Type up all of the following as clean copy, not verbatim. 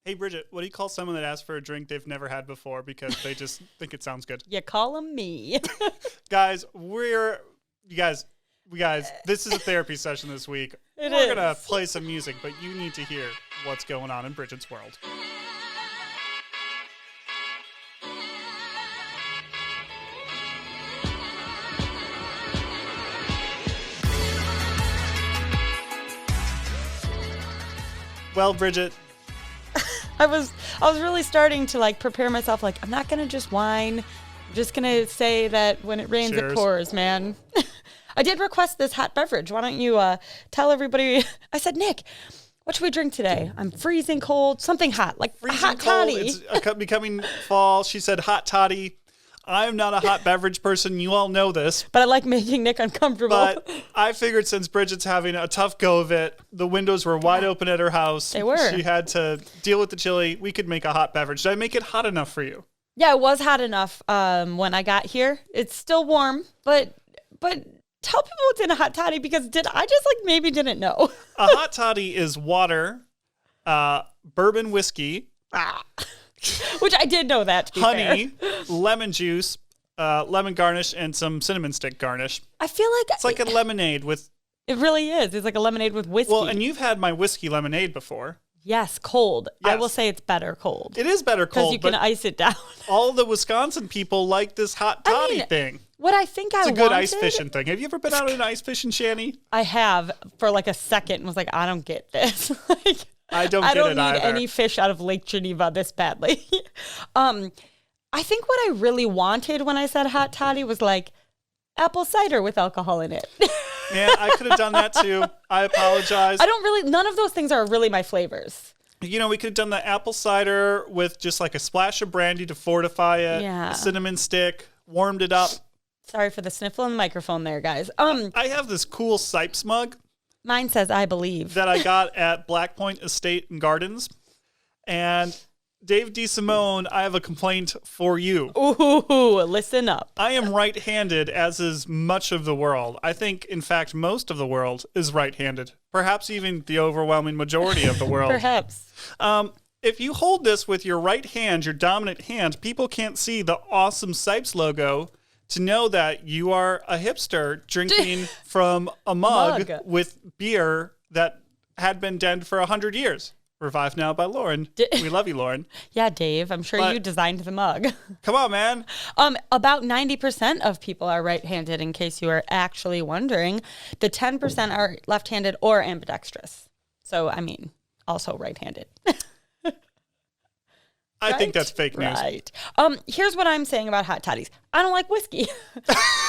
Hey, Bridget, what do you call someone that asks for a drink they've never had before because they just think it sounds good? You call them me. Guys, this is a therapy session this week. We're going to play some music, but you need to hear what's going on in Bridget's world. Well, Bridget, I was really starting to like prepare myself. Like, I'm not gonna just whine. I'm just gonna say that when it rains, Cheers. it pours, man. I did request this hot beverage. Why don't you tell everybody? I said, Nick, what should we drink today? I'm freezing cold. Something hot, like a hot toddy. It's becoming fall. She said hot toddy. I'm not a hot beverage person. You all know this. But I like making Nick uncomfortable. But I figured since Bridget's having a tough go of it, the windows were wide open at her house. They were. She had to deal with the chili. We could make a hot beverage. Did I make it hot enough for you? Yeah, it was hot enough when I got here. It's still warm, but tell people what's in a hot toddy because I just maybe didn't know. A hot toddy is water, bourbon whiskey, Which I did know that, to be honey, fair. lemon juice, lemon garnish, and some cinnamon stick garnish. I feel like It's like a lemonade with... It really is. It's like a lemonade with whiskey. Well, and you've had my whiskey lemonade before. Yes, cold. Yes. I will say it's better cold. It is better cold, because you can ice it down. all the Wisconsin people like this hot toddy thing. What I think It's a good ice fishing thing. Have you ever been out on an ice fishing shanty? I have for like a second and was like, I don't get this. I don't get it need either. any fish out of Lake Geneva this badly. I think what I really wanted when I said hot toddy was like apple cider with alcohol in it. Yeah, I could have done that too. I apologize. None of those things are really my flavors. You know, we could have done the apple cider with just like a splash of brandy to fortify it. Yeah. A cinnamon stick, warmed it up. Sorry for the sniffle in the microphone there, guys. I have this cool Sipes mug Mine says, I believe. that I got at Black Point Estate and Gardens. And Dave DeSimone, I have a complaint for you. Ooh, listen up. I am right-handed, as is much of the world. I think, in fact, most of the world is right-handed. Perhaps even the overwhelming majority of the world. Perhaps. If you hold this with your right hand, your dominant hand, people can't see the awesome Sipes logo to know that you are a hipster drinking from a mug with beer that had been dead for 100 years. Revived now by Lauren. We love you, Lauren. Yeah, Dave, I'm sure you designed the mug. Come on, man. About 90% of people are right-handed, in case you are actually wondering. The 10% are left-handed or ambidextrous. So, I mean, also right-handed. I think that's fake news. Right. Here's what I'm saying about hot toddies. I don't like whiskey.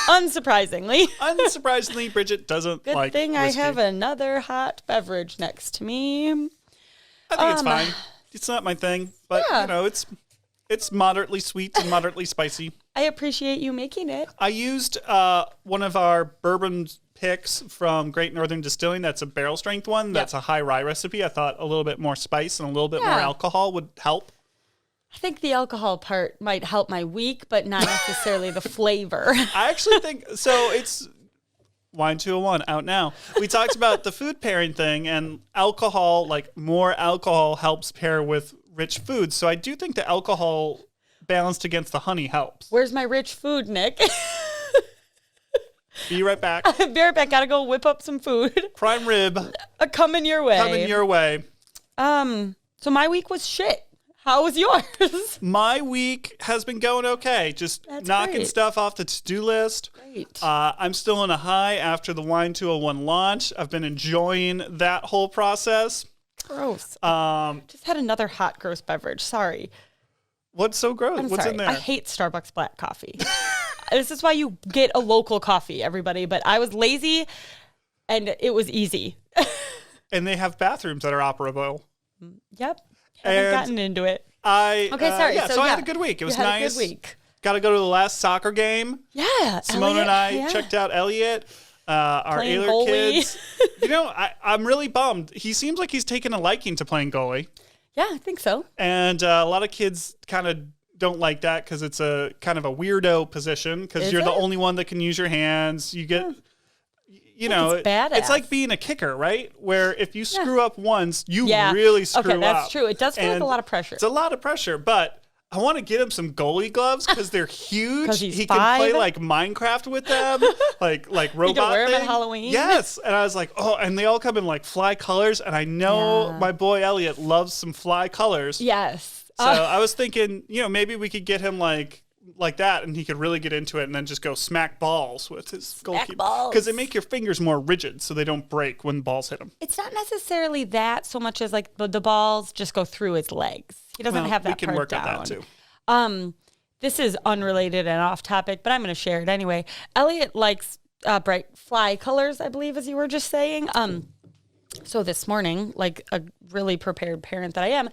Unsurprisingly. Unsurprisingly, Bridget doesn't Good like thing whiskey. I have another hot beverage next to me. I think it's fine. It's not my thing, but Yeah. you know, it's moderately sweet and moderately spicy. I appreciate you making it. I used one of our bourbon picks from Great Northern Distilling. That's a barrel strength one. That's a high rye recipe. I thought a little bit more spice and a little bit more alcohol would help. I think the alcohol part might help my week, but not necessarily the flavor. I actually think so. It's Wine 201 out now. We talked about the food pairing thing, and alcohol, like more alcohol helps pair with rich foods. So I do think the alcohol balanced against the honey helps. Where's my rich food, Nick? Be right back. Be right back. Gotta go whip up some food. Prime rib Coming your way. coming your way. So my week was shit. How was yours? My week has been going okay. Just That's knocking great. stuff off the to-do list. Great. I'm still on a high after the Wine 201 launch. I've been enjoying that whole process. Gross. Um, Just had another hot, gross beverage. Sorry. What's so gross? I'm What's sorry. in there? I hate Starbucks black coffee. This is why you get a local coffee, everybody. But I was lazy, and it was easy. And they have bathrooms that are operable. Yep. Haven't And gotten into it. Okay, sorry. So I had a good week. It was You had nice. a good week. Got to go to the last soccer game. Yeah. Simone Elliot, and I yeah. checked out Elliot, our Playing Ayler goalie. kids. You know, I'm really bummed. He seems like he's taken a liking to playing goalie. Yeah, I think so. And a lot of kids kind of don't like that because it's a kind of a weirdo position because Is you're the it? only one that can use your hands. You get, it's badass. It's like being a kicker, right? Where if you screw up once, you really screw up. Okay, that's true. It does feel like a lot of pressure. It's a lot of pressure, but I want to get him some goalie gloves because they're huge. He can play like Minecraft with them, like robot. You can wear them thing. at Halloween. Yes, and I was like, oh, and they all come in like fly colors, and I know my boy Elliot loves some fly colors. Yes. So I was thinking, maybe we could get him like that, and he could really get into it, and then just go smack balls with his goalkeeper. Because they make your fingers more rigid, so they don't break when balls hit them. It's not necessarily that so much as like the balls just go through his legs. He doesn't have that part down. We can work on that too. This is unrelated and off topic, but I'm going to share it anyway. Elliot likes bright fly colors, I believe, as you were just saying. So this morning, like a really prepared parent that I am,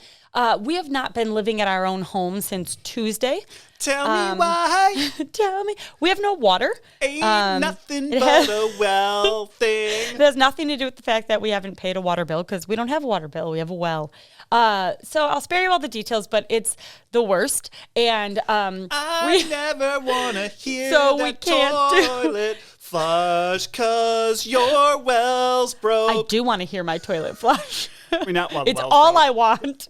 we have not been living at our own home since Tuesday. Tell me why. Tell me. We have no water. Ain't nothing but a well thing. It has nothing to do with the fact that we haven't paid a water bill because we don't have a water bill. We have a well. So I'll spare you all the details, but it's the worst. And I never want to hear so that we can't toilet flush because your well's broke. I do want to hear my toilet flush. It's all I want.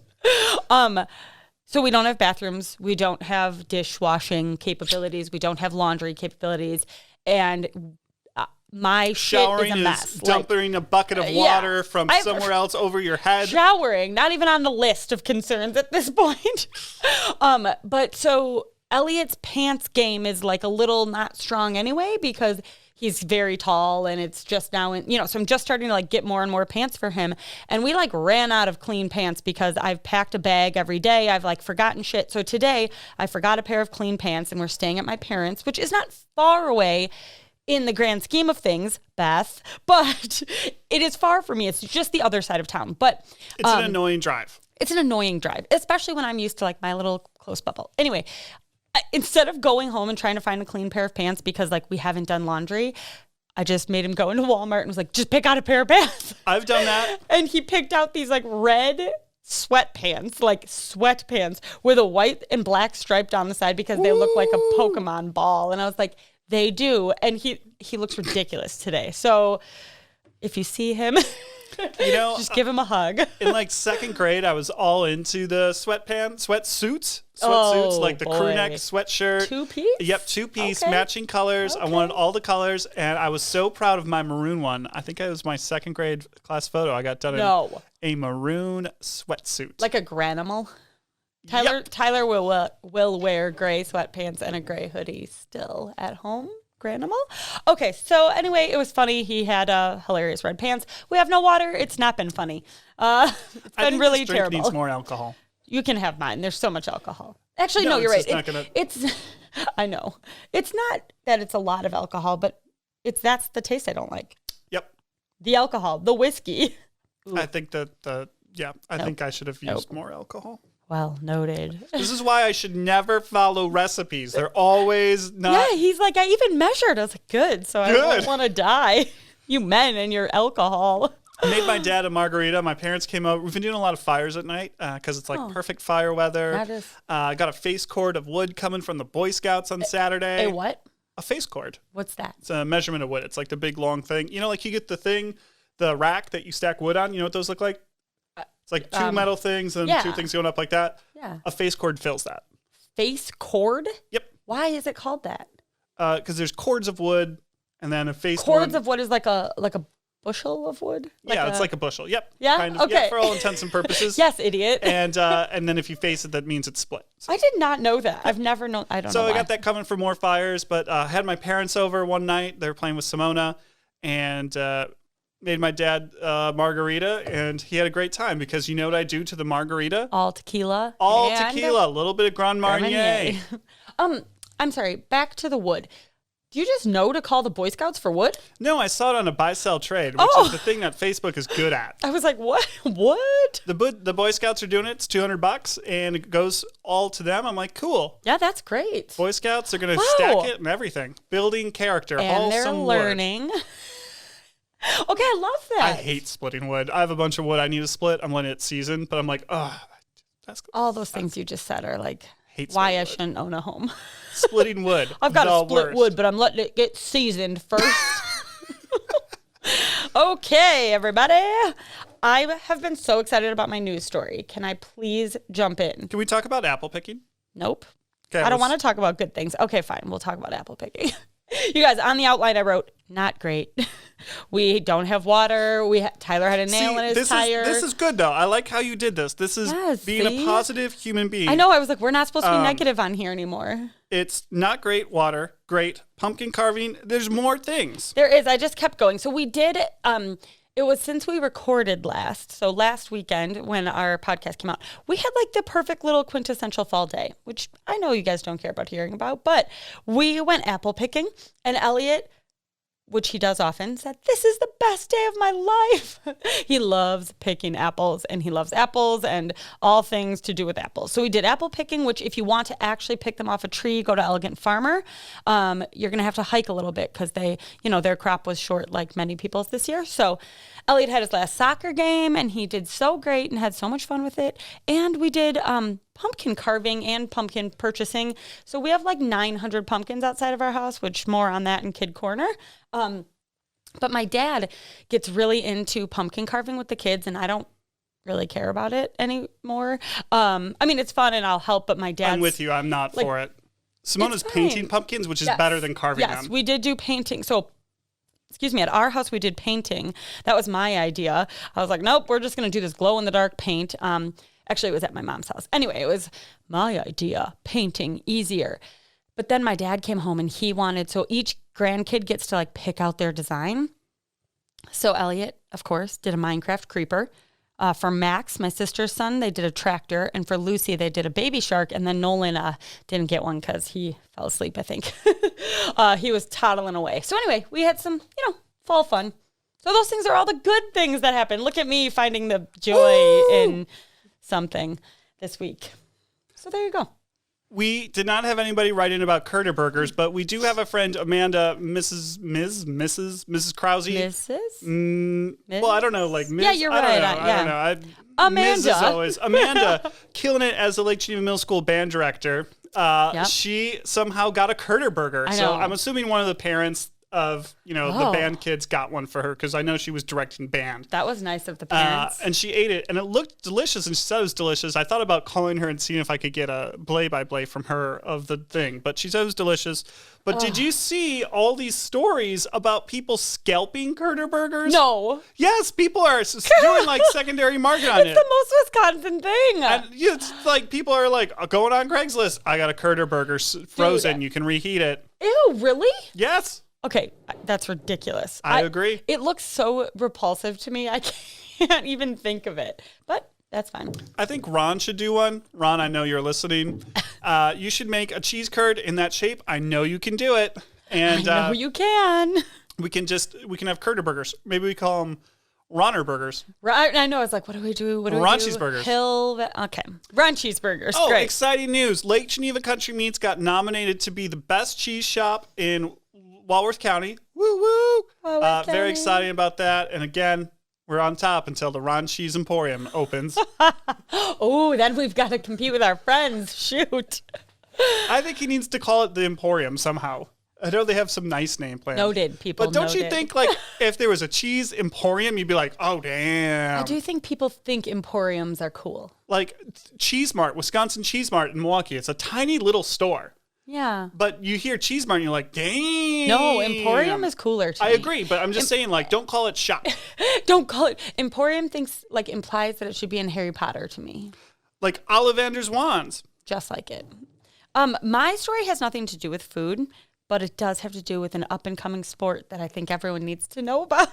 So we don't have bathrooms. We don't have dishwashing capabilities. We don't have laundry capabilities. And my showering shit is a mess. Is dumping a bucket of water from somewhere else over your head. Showering, not even on the list of concerns at this point. But so Elliot's pants game is like a little not strong anyway because he's very tall and it's just now, so I'm just starting to like get more and more pants for him. And we like ran out of clean pants because I've packed a bag every day. I've like forgotten shit. So today I forgot a pair of clean pants and we're staying at my parents', which is not far away in the grand scheme of things, Beth, but it is far for me. It's just the other side of town. But it's an annoying drive. It's an annoying drive, especially when I'm used to like my little close bubble. Anyway, instead of going home and trying to find a clean pair of pants because like we haven't done laundry, I just made him go into Walmart and was like, just pick out a pair of pants. I've done that. And he picked out these like red sweatpants with a white and black stripe down the side because they look like a Pokemon ball. And I was like, they do. And he looks ridiculous today. So if you see him, just give him a hug. In like second grade, I was all into the sweatsuits, like the crew neck sweatshirt. Two-piece? Yep, two-piece, matching colors. Okay. I wanted all the colors, and I was so proud of my maroon one. I think it was my second grade class photo. I got done in a maroon sweatsuit. Like a granimal? Tyler will wear gray sweatpants and a gray hoodie still at home. Granimal? Okay, so anyway, it was funny. He had hilarious red pants. We have no water. It's not been funny. It's been really this drink terrible. Needs more alcohol. You can have mine. There's so much alcohol. Actually, no, you're right. It's I know. It's not that it's a lot of alcohol, but that's the taste I don't like. Yep. The alcohol, the whiskey. I think I think I should have used more alcohol. Well, noted. This is why I should never follow recipes. They're always not. Yeah, he's like, I even measured. I was like, good. So I don't want to die. You men and your alcohol. I made my dad a margarita. My parents came over. We've been doing a lot of fires at night because it's like perfect fire weather. That is. I got a face cord of wood coming from the Boy Scouts on Saturday. A what? A face cord. What's that? It's a measurement of wood. It's like the big long thing. Like you get the rack that you stack wood on. You know what those look like? It's like two metal things and two things going up like that. Yeah. A face cord fills that. Face cord? Yep. Why is it called that? Because there's cords of wood and then a face cords of wood is like a bushel of wood? It's like a bushel. Yep. Yeah? Kind of. Okay. Yeah, for all intents and purposes. Yes, idiot. And then if you face it, that means it's split. So. I did not know that. I've never known. I don't know. So I got that coming for more fires, but I had my parents over one night. They were playing with Simona and made my dad margarita, and he had a great time because you know what I do to the margarita? All tequila. A little bit of Grand Marnier. I'm sorry, back to the wood. Do you just know to call the Boy Scouts for wood? No, I saw it on a buy-sell trade, which is the thing that Facebook is good at. I was like, what? What? The Boy Scouts are doing it. It's $200, and it goes all to them. I'm like, cool. Yeah, that's great. Boy Scouts are going to stack it and everything. Building character. And they're learning. Okay, I love that. I hate splitting wood. I have a bunch of wood I need to split. I'm letting it season, but I'm like, that's all those things you just said are like why I shouldn't own a home. Splitting wood. I've got to split wood, but I'm letting it get seasoned first. Okay, everybody. I have been so excited about my news story. Can I please jump in? Can we talk about apple picking? Nope. Okay, I don't want to talk about good things. Okay, fine. We'll talk about apple picking. You guys, on the outline I wrote, not great. We don't have water. Tyler had a nail in his tire. This is good, though. I like how you did this. This is being a positive human being. I know. I was like, we're not supposed to be negative on here anymore. It's not great water, great pumpkin carving. There's more things. There is. I just kept going. So we did, it was since we recorded last. So last weekend when our podcast came out, we had like the perfect little quintessential fall day, which I know you guys don't care about hearing about, but we went apple picking and Elliot, which he does often, said, this is the best day of my life. He loves picking apples, and he loves apples and all things to do with apples. So we did apple picking, which if you want to actually pick them off a tree, go to Elegant Farmer. You're going to have to hike a little bit because their crop was short like many people's this year. So Elliot had his last soccer game, and he did so great and had so much fun with it. And we did pumpkin carving and pumpkin purchasing. So we have like 900 pumpkins outside of our house, which more on that in Kid Corner. But my dad gets really into pumpkin carving with the kids, and I don't really care about it anymore. I mean, it's fun and I'll help, but my dad's... I'm with you. I'm not for it. Simona's painting pumpkins, which is better than carving them. Yes, we did do painting. So, at our house, we did painting. That was my idea. I was like, nope, we're just going to do this glow-in-the-dark paint. Actually, it was at my mom's house. Anyway, it was my idea, painting, easier. But then my dad came home and he wanted, so each grandkid gets to like pick out their design. So Elliot, of course, did a Minecraft creeper. For Max, my sister's son, they did a tractor. And for Lucy, they did a baby shark. And then Nolan didn't get one because he fell asleep, I think. He was toddling away. So anyway, we had some, fall fun. So those things are all the good things that happen. Look at me finding the joy in something this week. So there you go. We did not have anybody write in about Curder burgers, but we do have a friend, Amanda, Mrs. Krause. Well, I don't know, like Ms. Yeah, you're right. I don't know. Amanda. Ms. is always Amanda, killing it as the Lake Geneva Middle School band director. She somehow got a Curder burger. So I'm assuming one of the parents of, the band kids got one for her because I know she was directing band. That was nice of the parents. And she ate it and it looked delicious and she said it was delicious. I thought about calling her and seeing if I could get a play-by-play from her of the thing, but she said it was delicious. But did you see all these stories about people scalping Curder burgers? No. Yes, people are doing like secondary market on it. It's the most Wisconsin thing. And it's like people are like going on Craigslist. I got a Curder burger frozen. Dude. You can reheat it. Ew, really? Yes. Okay, that's ridiculous. I agree. It looks so repulsive to me. I can't even think of it. But that's fine. I think Ron should do one. Ron, I know you're listening. You should make a cheese curd in that shape. I know you can do it. And I know you can. We can have Curder burgers. Maybe we call them Ronner burgers. I know. It's like, what do we do? Ron cheeseburgers. Okay. Ron cheeseburgers. Oh, great. Exciting news. Lake Geneva Country Meats got nominated to be the best cheese shop in Walworth County. Woo woo. Very exciting about that. And again, we're on top until the Ron Cheese Emporium opens. Oh, then we've got to compete with our friends. Shoot. I think he needs to call it the Emporium somehow. I know they have some nice name plans. Noted, people. But don't you think, like, if there was a cheese emporium, you'd be like, oh, damn. I do think people think emporiums are cool. Like, Cheese Mart, Wisconsin Cheese Mart in Milwaukee. It's a tiny little store. Yeah. But you hear Cheese Mart and you're like, dang. No, Emporium is cooler to me. I agree, but I'm just saying, like, don't call it shop. Don't call it. Emporium implies that it should be in Harry Potter to me. Like Ollivander's Wands. Just like it. My story has nothing to do with food, but it does have to do with an up-and-coming sport that I think everyone needs to know about.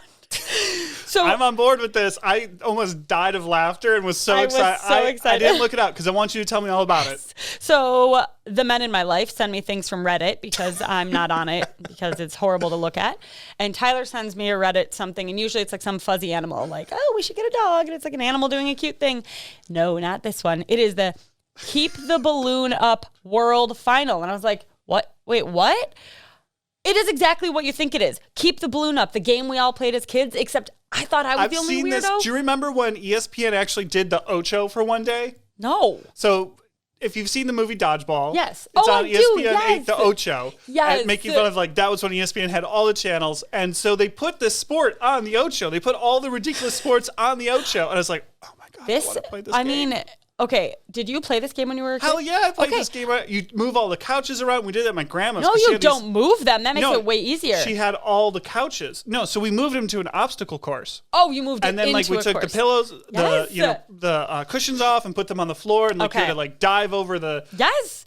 So I'm on board with this. I almost died of laughter and was so excited. I didn't look it up because I want you to tell me all about it. So the men in my life send me things from Reddit because I'm not on it because it's horrible to look at. And Tyler sends me a Reddit something, and usually it's like some fuzzy animal, like, oh, we should get a dog, and it's like an animal doing a cute thing. No, not this one. It is the Keep the Balloon Up World Final. And I was like, what? Wait, what? It is exactly what you think it is. Keep the Balloon Up, the game we all played as kids, except I thought I was the only weirdo. This. Do you remember when ESPN actually did the Ocho for one day? No. So if you've seen the movie Dodgeball, Yes. it's on I ESPN do, yes. 8, the Ocho. Yes. And making fun of, like, that was when ESPN had all the channels. And so they put this sport on the Ocho. They put all the ridiculous sports on the Ocho. And I was like, oh my God, I want to play this game. Okay, did you play this game when you were a kid? Hell yeah, I played this game. You move all the couches around. We did that at my grandma's. No, you don't move them. That makes it way easier. She had all the couches. No, so we moved them to an obstacle course. Oh, you moved it and then into like we a took course. the pillows, Yes. the cushions off and put them on the floor, and like you had to like dive over the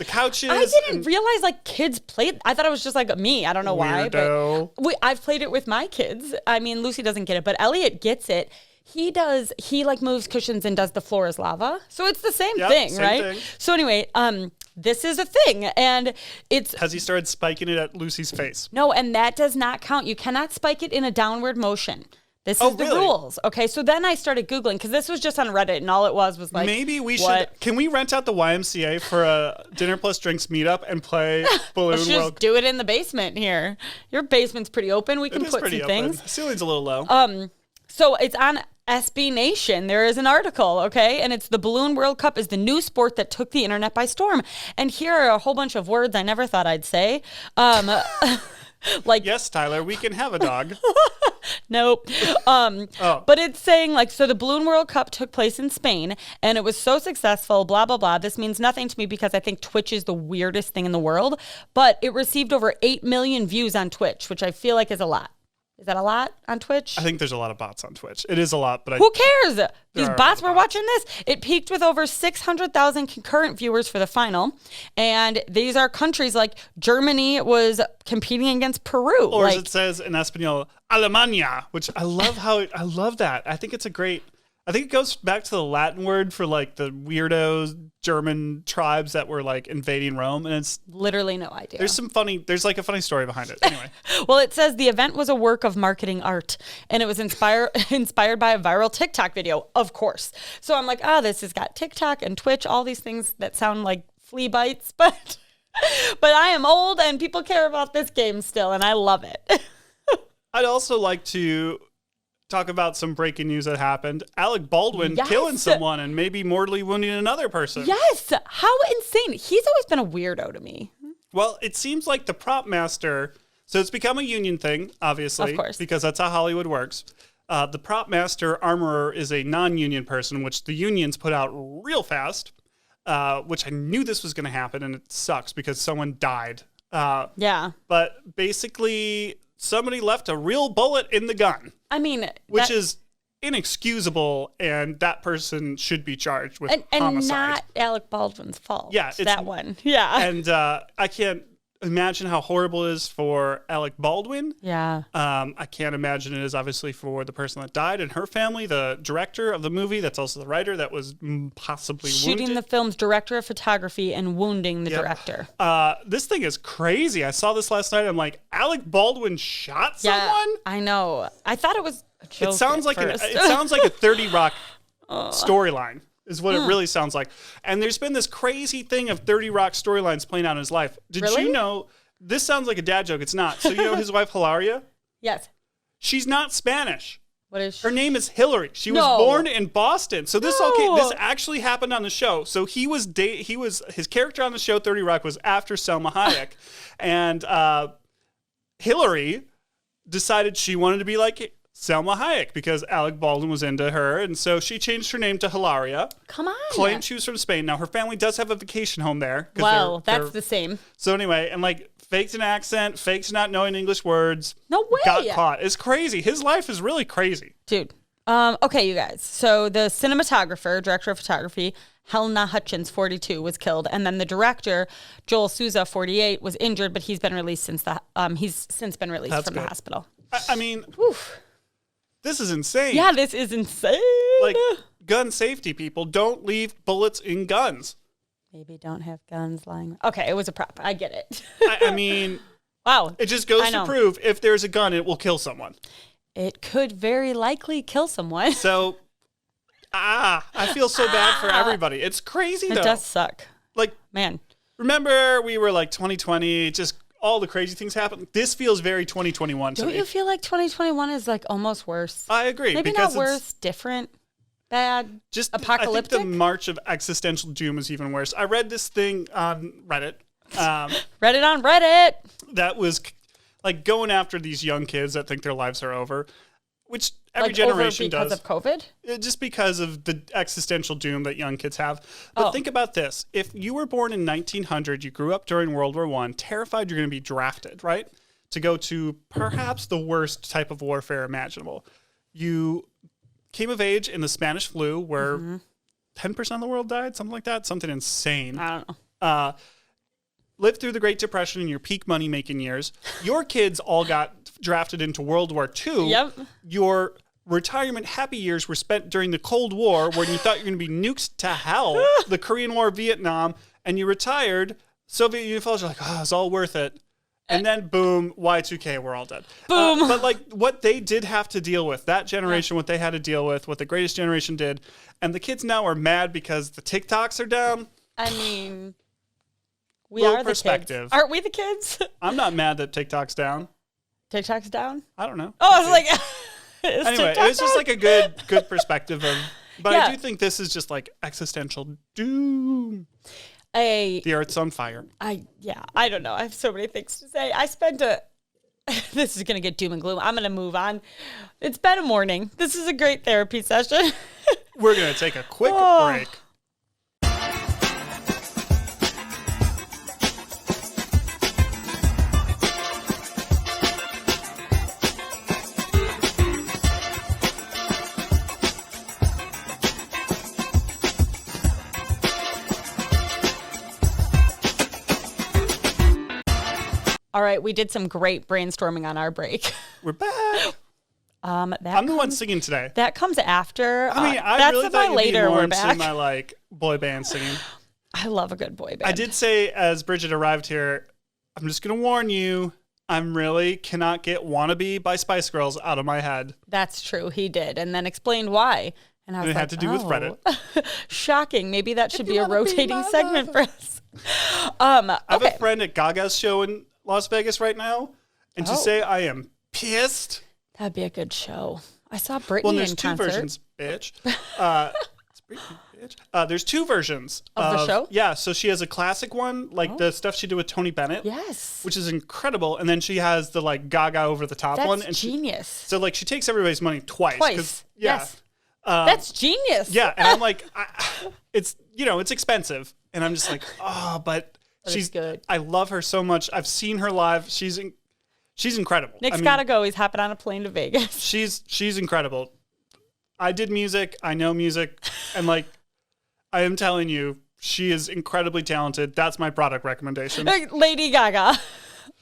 couches. I didn't realize like kids played. I thought it was just like me. I don't know why, but I've played it with my kids. I mean, Lucy doesn't get it, but Elliot gets it. He does. He like moves cushions and does the floor is lava. So it's the same thing, right? Thing. So anyway, this is a thing, and it's. Has he started spiking it at Lucy's face? No, and that does not count. You cannot spike it in a downward motion. This is the rules. Okay, so then I started Googling because this was just on Reddit, and all it was like, maybe we should. Can we rent out the YMCA for a dinner plus drinks meetup and play Balloon Let's just do it in the basement here. Your basement's pretty open. We can put some things. The ceiling's a little low. So it's on SB Nation. There is an article, okay? And it's the Balloon World Cup is the new sport that took the internet by storm. And here are a whole bunch of words I never thought I'd say. Like, yes, Tyler, we can have a dog. Nope. But it's saying like, so the Balloon World Cup took place in Spain and it was so successful, blah, blah, blah. This means nothing to me because I think Twitch is the weirdest thing in the world, but it received over 8 million views on Twitch, which I feel like is a lot. Is that a lot on Twitch? I think there's a lot of bots on Twitch. It is a lot, but who cares? These bots were watching this. It peaked with over 600,000 concurrent viewers for the final. And these are countries like Germany was competing against Peru. Or as it says in Espanol, Alemania, which I love I love that. I think it goes back to the Latin word for like the weirdos German tribes that were like invading Rome, and it's literally no idea. There's like a funny story behind it. Anyway. Well, it says the event was a work of marketing art, and it was inspired by a viral TikTok video, of course. So I'm like, this has got TikTok and Twitch, all these things that sound like flea bites, but I am old and people care about this game still, and I love it. I'd also like to talk about some breaking news that happened. Alec Baldwin killing someone and maybe mortally wounding another person. Yes. How insane. He's always been a weirdo to me. Well, it seems like the prop master, so it's become a union thing, obviously. Of course. Because that's how Hollywood works. The prop master armorer is a non-union person, which the unions put out real fast, which I knew this was going to happen, and it sucks because someone died. Yeah. But basically, somebody left a real bullet in the gun. I mean, which is inexcusable, and that person should be charged with homicide. And not Alec Baldwin's fault. Yeah, it's that one. Yeah. And I can't imagine how horrible it is for Alec Baldwin. Yeah. I can't imagine it is obviously for the person that died and her family, the director of the movie, that's also the writer that was possibly shooting wounded. the film's director of photography and wounding the director. This thing is crazy. I saw this last night. I'm like, Alec Baldwin shot someone? I know. I thought it was a joke. It sounds like a 30 Rock storyline. Is what it really sounds like. And there's been this crazy thing of 30 Rock storylines playing out in his life. Did you know, this sounds like a dad joke. It's not. So you know his wife, Hilaria? Yes. She's not Spanish. What is she? Her name is Hillary. She was born in Boston. So this this actually happened on the show. So his character on the show, 30 Rock, was after Selma Hayek. And Hillary decided she wanted to be like Selma Hayek because Alec Baldwin was into her, and so she changed her name to Hilaria. Come on. Claimed she was from Spain. Now, her family does have a vacation home there. Well, that's the same. So anyway, and like faked an accent, faked not knowing English words. No way. Got caught. It's crazy. His life is really crazy. Dude. Okay, you guys. So the cinematographer, director of photography, Helena Hutchins, 42, was killed, and then the director, Joel Souza, 48, was injured, but he's been released since been released from the hospital. I mean, oof. This is insane. Yeah, this is insane. Like, gun safety, people. Don't leave bullets in guns. Maybe don't have guns lying. Okay, it was a prop. I get it. I mean, wow. It just goes to prove if there's a gun, it will kill someone. It could very likely kill someone. So, I feel so bad for everybody. It's crazy, though. It does suck. Like, man. Remember, we were like 2020, just all the crazy things happen. This feels very 2021 to me. Don't you feel like 2021 is like almost worse? I agree. Maybe not worse, different. bad, just apocalyptic? I think the march of existential doom is even worse. I read this thing on Reddit. Reddit on Reddit. That was like going after these young kids that think their lives are over, which every like generation over because does. Because of COVID? Just because of the existential doom that young kids have. But think about this. If you were born in 1900, you grew up during World War I, terrified you're going to be drafted, right? To go to perhaps the worst type of warfare imaginable. You came of age in the Spanish flu where 10% of the world died, something like that, something insane. I don't know. Lived through the Great Depression in your peak money-making years. Your kids all got drafted into World War II. Yep. Your retirement happy years were spent during the Cold War when you thought you were going to be nuked to hell, the Korean War, Vietnam, and you retired. Soviet Union fellows are like, oh, it's all worth it. And then, boom, Y2K, we're all dead. Boom. But like what they did have to deal with, that generation, what they had to deal with, what the greatest generation did, and the kids now are mad because the TikToks are down. I mean, we Little are the perspective. kids. Aren't we the kids? I'm not mad that TikTok's down. TikTok's down? I don't know. Oh, I was like, anyway, TikTok it was just down? like a good perspective of, but Yeah. I do think this is just like existential doom. The earth's on fire. I don't know. I have so many things to say. I spent this is going to get doom and gloom. I'm going to move on. It's been a morning. This is a great therapy session. We're going to take a quick break. All right, we did some great brainstorming on our break. We're back. I'm the one singing today. That comes after. I mean, I that's really thought you'd later. be more We're into back. my like boy band singing. I love a good boy band. I did say as Bridget arrived here, I'm just going to warn you, I'm really cannot get Wannabe by Spice Girls out of my head. That's true. He did, and then explained why. And I was It like, had to do with Reddit. Shocking. Maybe that should be a wanna be rotating my segment lover. for us. I have a friend at Gaga's show in Las Vegas right now, and to Oh. say I am pissed. That'd be a good show. I saw Britney Well, there's in two concert. versions, bitch. It's Britney, bitch. There's two versions Of the show? Yeah, so she has a classic one, like the stuff she did with Tony Bennett. Yes. Which is incredible, and then she has the like Gaga over the top That's one, and genius. so like she takes everybody's money twice. 'Cause, yeah, Yes. That's genius. yeah, and I'm like, it's it's expensive, and I'm just like, oh, but But she's it's good. I love her so much. I've seen her live. She's incredible. Nick's I mean, gotta go. He's hopping on a plane to Vegas. She's incredible. I did music. I know music, and like, I am telling you, she is incredibly talented. That's my product recommendation. Lady Gaga.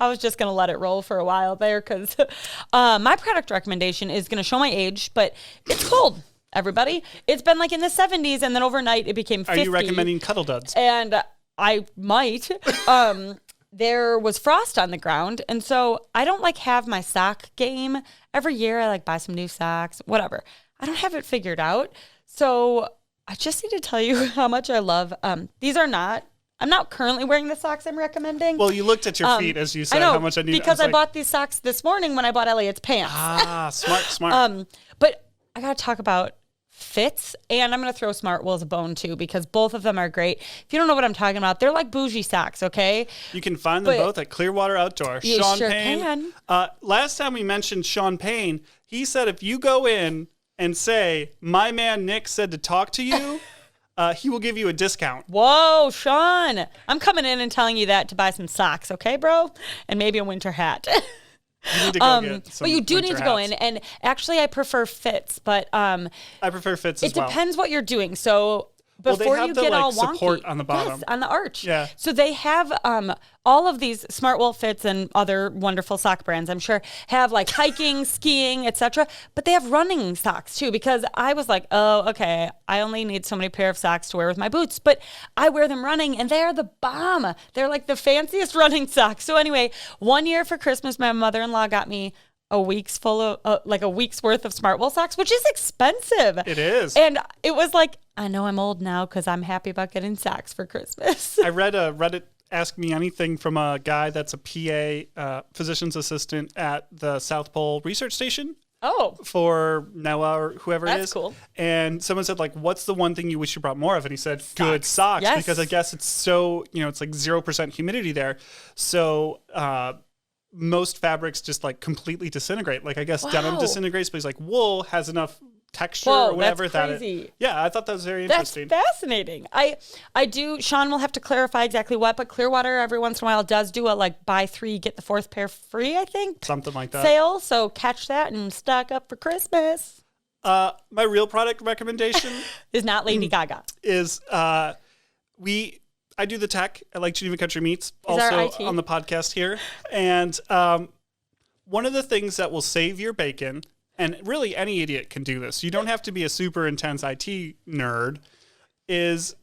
I was just going to let it roll for a while there because my product recommendation is going to show my age, but it's cold, everybody. It's been like in the 70s, and then overnight it became 50. Are you recommending Cuddle Duds? And I might. There was frost on the ground, and so I don't like have my sock game. Every year I like buy some new socks, whatever. I don't have it figured out. So I just need to tell you how much I love. These are not. I'm not currently wearing the socks I'm recommending. Well, you looked at your feet as you said I know, how much I need. because I was like, bought these socks this morning when I bought Elliot's pants. Smart. But I got to talk about fits, and I'm going to throw Smart Will's a bone too because both of them are great. If you don't know what I'm talking about, they're like bougie socks, okay? You can find them but both at Clearwater Outdoor. you Sean sure Payne. can. Last time we mentioned Sean Payne, he said if you go in and say, "My man Nick said to talk to you," he will give you a discount. Whoa, Sean. I'm coming in and telling you that to buy some socks, okay, bro? And maybe a winter hat. You need to go get some but you do winter need to go hats. in, and actually I prefer fits, but I prefer fits as it well. depends what you're doing. So Well, they before have you the, get like, all wonky, support on the bottom. yes, on the arch. Yeah. So they have all of these Smartwell fits and other wonderful sock brands, I'm sure, have like hiking, skiing, etc. But they have running socks too, because I was like, oh, okay, I only need so many pair of socks to wear with my boots, but I wear them running, and they are the bomb. They're like the fanciest running socks. So anyway, one year for Christmas, my mother-in-law got me a week's worth of Smartwell socks, which is expensive. It is. And it was like, I know I'm old now because I'm happy about getting socks for Christmas. I read a Reddit Ask Me Anything from a guy that's a PA, physician's assistant at the South Pole Research Station. for Noah or whoever it is. That's cool. And someone said, like, what's the one thing you wish you brought more of? And he said, good socks. Yes. Because I guess it's so, it's like 0% humidity there. So most fabrics just like completely disintegrate. Like I guess denim disintegrates, but he's like wool has enough texture or whatever that's crazy. I thought that was very interesting. That's fascinating. I do. Sean will have to clarify exactly what, but Clearwater every once in a while does do a like buy 3 get the 4th pair free. I think something like that sale. So catch that and stock up for Christmas. My real product recommendation is not Lady Gaga. Is I do the tech at like Geneva Country Meats, also on the podcast here. And one of the things that will save your bacon, and really any idiot can do this, you don't have to be a super intense IT nerd, is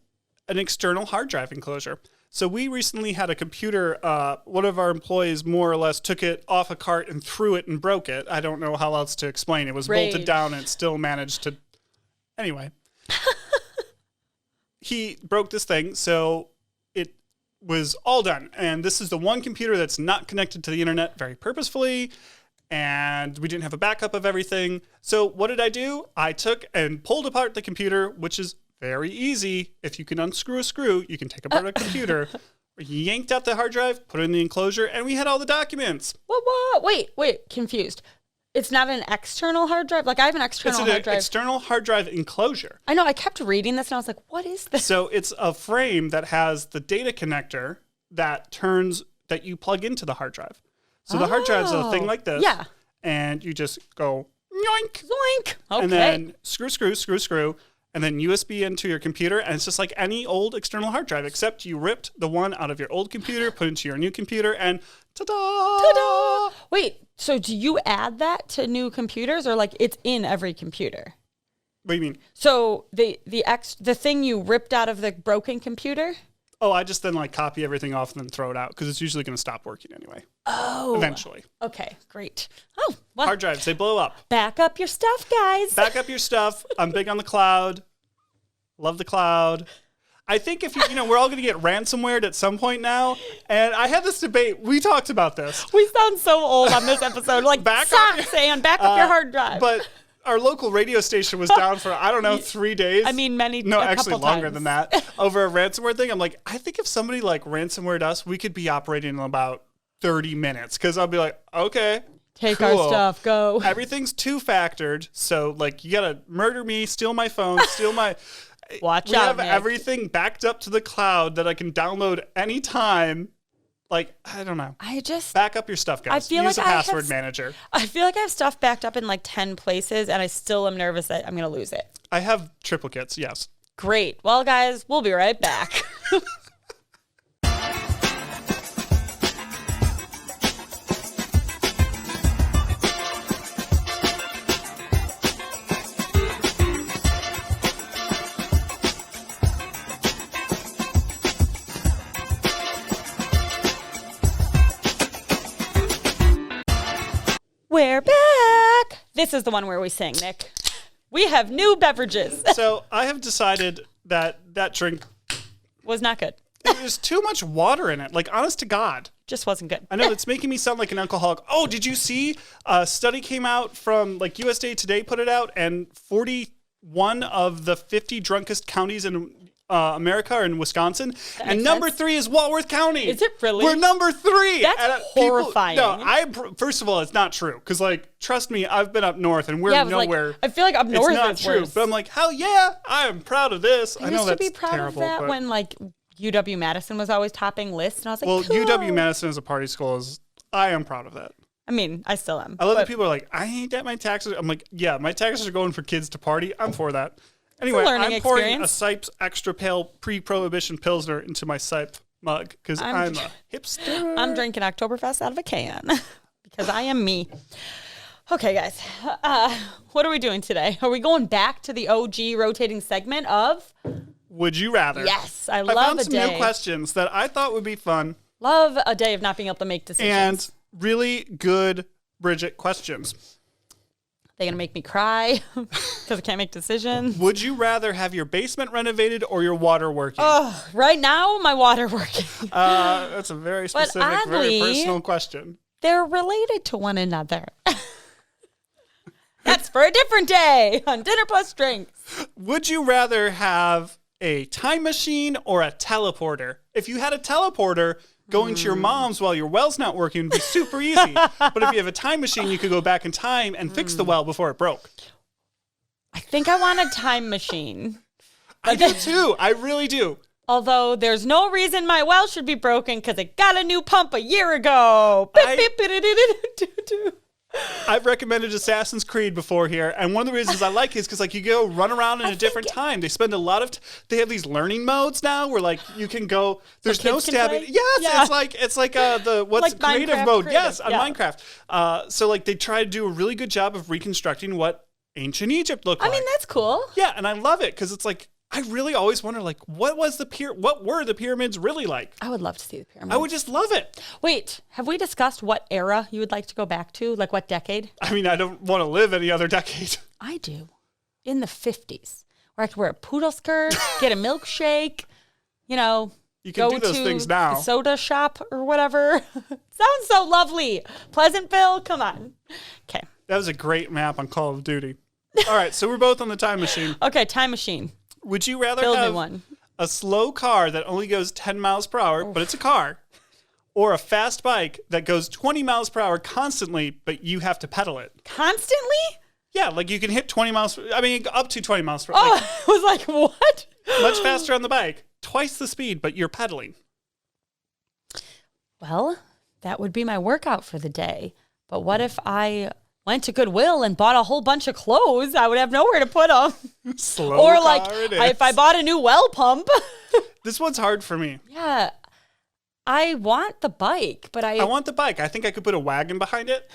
an external hard drive enclosure. So we recently had a computer, one of our employees more or less took it off a cart and threw it and broke it. I don't know how else to explain. It was bolted down and it still managed to... Anyway. He broke this thing, so it was all done. And this is the one computer that's not connected to the internet very purposefully. And we didn't have a backup of everything. So what did I do? I took and pulled apart the computer, which is very easy. If you can unscrew a screw, you can take apart a computer. Yanked out the hard drive, put it in the enclosure, and we had all the documents. What? Wait, confused. It's not an external hard drive? Like I have an external hard drive. It's an external hard drive enclosure. I know, I kept reading this and I was like, what is this? So it's a frame that has the data connector that you plug into the hard drive. So the hard drive's a thing like this. Yeah. And you just go yoink. Zoink. Okay. And then screw. And then USB into your computer. And it's just like any old external hard drive, except you ripped the one out of your old computer, put it into your new computer, and ta-da! Ta-da! Wait, so do you add that to new computers or like it's in every computer? What do you mean? So the thing you ripped out of the broken computer? Oh, I just then like copy everything off and then throw it out because it's usually going to stop working anyway. Oh. Eventually. Okay, great. Oh, well. Hard drives, they blow up. Back up your stuff, guys. Back up your stuff. I'm big on the cloud. Love the cloud. I think if we're all going to get ransomwared at some point now. And I had this debate. We talked about this. We sound so old on this episode. Like, back up your hard drive. But our local radio station was down for, 3 days. I mean, actually longer than that. Over a ransomware thing. I'm like, I think if somebody like ransomwared us, we could be operating in about 30 minutes. Because I'll be like, okay, take our stuff, go. Everything's 2-factored. So like, you got to murder me, steal my phone, steal my... Watch we out, have Nick. everything backed up to the cloud that I can download anytime. Like, I don't know. Back up your stuff, guys. Use a password manager. I feel like I have stuff backed up in like 10 places, and I still am nervous that I'm going to lose it. I have triplicates, yes. Great. Well, guys, we'll be right back. We're back. This is the one where we sing, Nick. We have new beverages. So I have decided that drink was not good. There's too much water in it. Like, honest to God. Just wasn't good. I know, it's making me sound like an alcoholic. Oh, did you see a study came out from, like, USA Today put it out, and 41 of the 50 drunkest counties in America are in Wisconsin, and number 3 is Walworth County. Is it really? We're number 3. That's horrifying. First of all, it's not true, because, like, trust me, I've been up north, and we're nowhere. Like, I feel like up north it's not is true, worse. but I'm like, hell yeah, I am proud of this. I know that's terrible. I used to be proud of that when, like, UW-Madison was always topping lists, and I was like, well, cool. UW-Madison as a party school I am proud of that. I mean, I still am. I love that people are like, I ain't got my taxes. I'm like, yeah, my taxes are going for kids to party. I'm for that. Anyway, I'm pouring a Sipes Extra Pale Pre-Prohibition Pilsner into my Sipe mug because I'm a hipster. I'm drinking Oktoberfest out of a can because I am me. Okay, guys. What are we doing today? Are we going back to the OG rotating segment of... Would You Rather? Yes, I found some new questions that I thought would be fun. Love a day of not being able to make decisions. And really good Bridget questions. They're going to make me cry because I can't make decisions. Would you rather have your basement renovated or your water working? Oh, right now, my water working. That's a very specific, very personal question. They're related to one another. That's for a different day on Dinner Plus Drinks. Would you rather have a time machine or a teleporter? If you had a teleporter, going to your mom's while your well's not working would be super easy. But if you have a time machine, you could go back in time and fix the well before it broke. I think I want a time machine. I do too. I really do. Although there's no reason my well should be broken because it got a new pump a year ago. I've recommended Assassin's Creed before here, and one of the reasons I like it is because like you go run around in a different time. They spend a lot of they have these learning modes now where like you can go. There's no stabbing. Yes, yeah. it's like the what's like creative Minecraft mode. Creative. Yes, on Minecraft. So like they try to do a really good job of reconstructing what ancient Egypt looked like. I mean, that's cool. Yeah, and I love it because it's like I really always wonder like what were the pyramids really like? I would love to see the pyramids. I would just love it. Wait, have we discussed what era you would like to go back to? Like what decade? I mean, I don't want to live any other decade. I do. In the 50s, where I could wear a poodle skirt, get a milkshake, you know. You can do those things now. The soda shop or whatever. Sounds so lovely. Pleasantville, come on. Okay. That was a great map on Call of Duty. All right, so we're both on the time machine. Okay, time machine. Would you rather have a slow car that only goes 10 miles per hour, but it's a car, or a fast bike that goes 20 miles per hour constantly, but you have to pedal it? Constantly? Yeah, like you can hit 20 miles, up to 20 miles per hour. Oh, like, I was like, what? Much faster on the bike, twice the speed, but you're pedaling. Well, that would be my workout for the day. But what if I went to Goodwill and bought a whole bunch of clothes? I would have nowhere to put them. Slow or car like, it is. if I bought a new well pump. This one's hard for me. Yeah. I want the bike, but I want the bike. I think I could put a wagon behind it.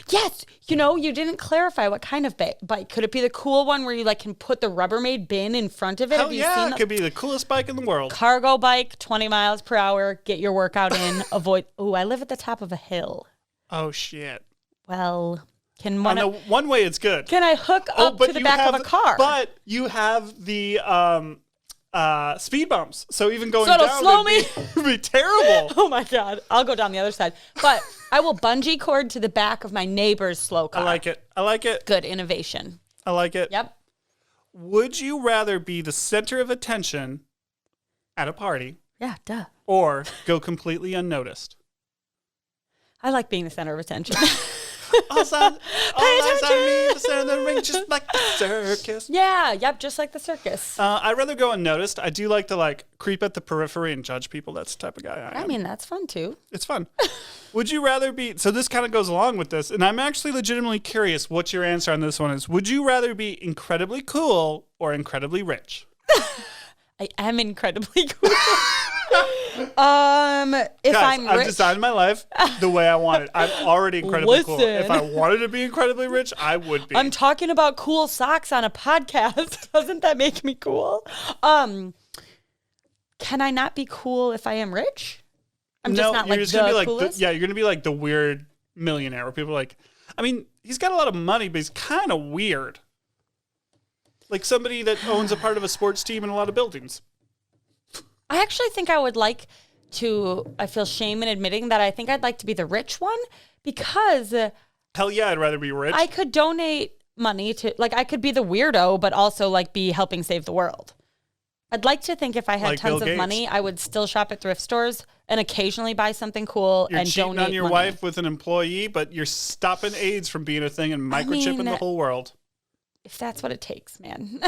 Yes. You know, you didn't clarify what kind of bike. Could it be the cool one where you like can put the Rubbermaid bin in front of it? Hell yeah, it could be the coolest bike in the world. Cargo bike, 20 miles per hour, get your workout in, avoid. Oh, I live at the top of a hill. Oh, shit. Well, one way it's good. Can I hook up to the back of a car? But you have the speed bumps, so even going it'll down slow would be terrible. Oh my God. I'll go down the other side. But I will bungee cord to the back of my neighbor's slow car. I like it. Good innovation. I like it. Yep. Would you rather be the center of attention at a party? Yeah, duh. Or go completely unnoticed? I like being the center of attention. All eyes on me, the center of the ring, just like the circus. Yeah, yep, just like the circus. I'd rather go unnoticed. I do like to creep at the periphery and judge people. That's the type of guy I am. I mean, that's fun too. It's fun. Would you rather be, so this kind of goes along with this, and I'm actually legitimately curious what your answer on this one is. Would you rather be incredibly cool or incredibly rich? I am incredibly cool. If Guys, I'm rich, I've designed my life the way I want it. I'm already incredibly cool. If I wanted to be incredibly rich, I would be. I'm talking about cool socks on a podcast. Doesn't that make me cool? Can I not be cool if I am rich? I'm just not like the coolest? You're going to be like the weird millionaire where people are like, I mean, he's got a lot of money, but he's kind of weird. Like somebody that owns a part of a sports team in a lot of buildings. I actually think I would like to, I feel shame in admitting that I think I'd like to be the rich one because... Hell yeah, I'd rather be rich. I could donate money to, I could be the weirdo, but also, be helping save the world. I'd like to think if I had tons of money, I would still shop at thrift stores and occasionally buy something cool and donate You're cheating on your money. wife with an employee, but you're stopping AIDS from being a thing and microchipping the whole world. If that's what it takes, man.